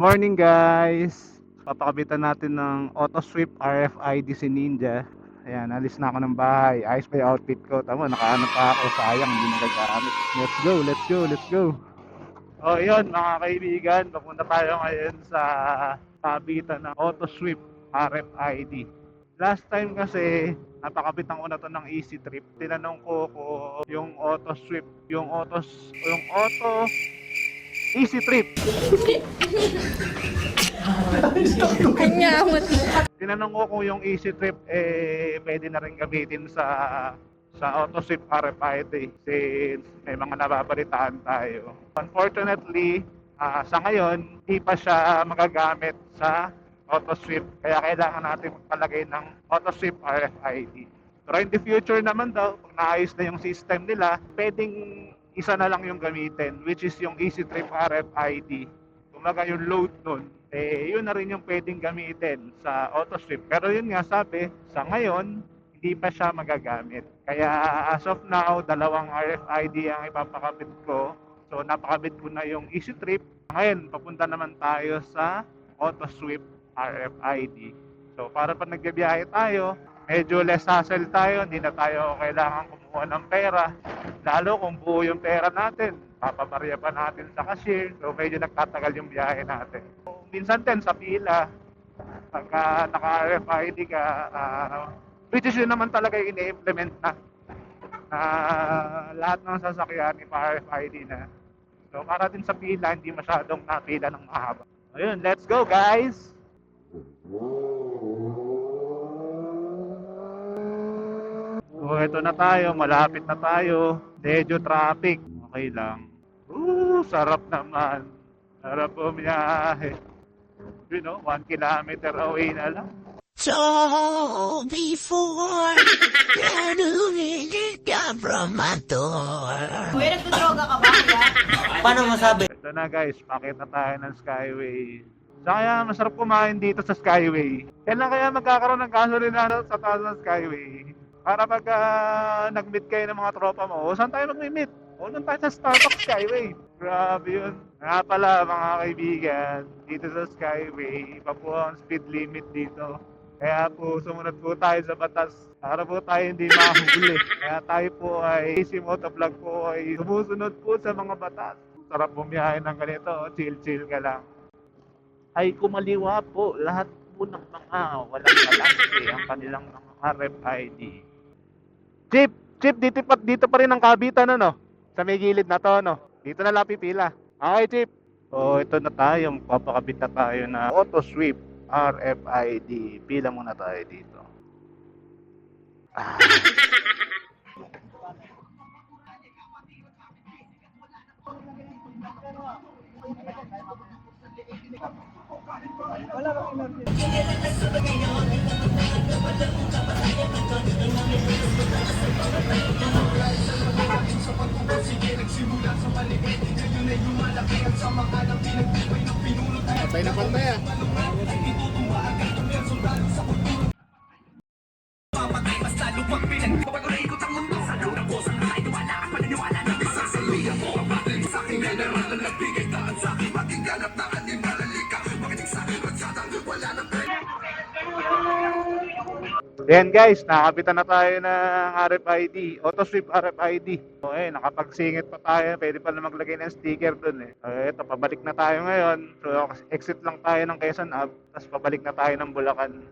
Morning guys! Papakabitan natin ng AutoSweep RFID si Ninja. Ayan, alis na ako ng bahay. Ayos pa yung outfit ko. Tama, nakaano pa ako. Sayang, hindi nagagamit. Let's go, let's go, let's go! O yun mga kaibigan, papunta tayo ngayon sa pabitan ng AutoSweep RFID. Last time kasi, napakabitan ko na to ng Easy Trip. Tinanong ko kung yung AutoSweep, yung Auto Easy Trip. Kanyamot. Tinanong ko kung yung Easy Trip pwede na rin gamitin sa AutoSweep RFID since may mga nababalitaan tayo. Unfortunately, sa ngayon, hindi pa siya magagamit sa AutoSweep kaya kailangan natin magpalagay ng AutoSweep RFID. Pero in the future naman daw, pag naayos na yung system nila, pwedeng isa na lang yung gamitin, which is yung Easy Trip RFID. Kumaga yung load nun, yun na rin yung pwedeng gamitin sa AutoSweep. Pero yun nga sabi, sa ngayon, hindi pa siya magagamit. Kaya as of now, dalawang RFID ang ipapakabit ko. So napakabit ko na yung Easy Trip. Ngayon, papunta naman tayo sa AutoSweep RFID. So para pag nagbibiyahe tayo, medyo less hassle tayo, hindi na tayo kailangan kumuha ng pera. Lalo kung buo yung pera natin, papabarya pa natin sa cashier, so medyo nagtatagal yung biyahe natin. So, minsan din sa pila, pagka naka-RFID ka, which is yun naman talaga yung ini-implement na lahat ng sasakyan ni RFID na. So para din sa pila, hindi masyadong napila ng mahaba. Ayun, let's go guys! So ito na tayo, malapit na tayo. Medyo traffic. Okay lang. Sarap naman. Sarap bumiyahe. You know, 1 kilometer away na lang. So before graduating from my door. Kuya, nagdodroga ka ba, kuya? Paano masabi? Ito na guys, pakit na tayo ng Skyway. Kaya masarap kumain dito sa Skyway. Kailan kaya magkakaroon ng gasolina sa taas ng Skyway? Para pag nag-meet kayo ng mga tropa mo, saan tayo mag-meet? Doon tayo sa Starbucks Skyway. Grabe yun. Nga pala mga kaibigan, dito sa Skyway, iba po ang speed limit dito. Kaya po sumunod po tayo sa batas para po tayo hindi mahuli. Kaya tayo po ay, si Motovlog po ay sumusunod po sa mga batas. Sarap bumiyahe ng ganito, chill-chill ka lang. Ay kumaliwa po lahat po ng mga walang kalante ang kanilang mga RFID. Chip, dito pa rin ang kabitan ano? Sa may gilid na to no? Dito na lang pipila. Okay Chip. So ito na tayo, papakabit na tayo na AutoSweep RFID. Pila muna tayo dito. Patay na pantay ah. Yan guys, nakabitan na tayo ng RFID, AutoSweep RFID. So nakapagsingit pa tayo, pwede pa na maglagay ng sticker dun eh. Ito, pabalik na tayo ngayon. So exit lang tayo ng Quezon Ave, tapos pabalik na tayo ng Bulacan.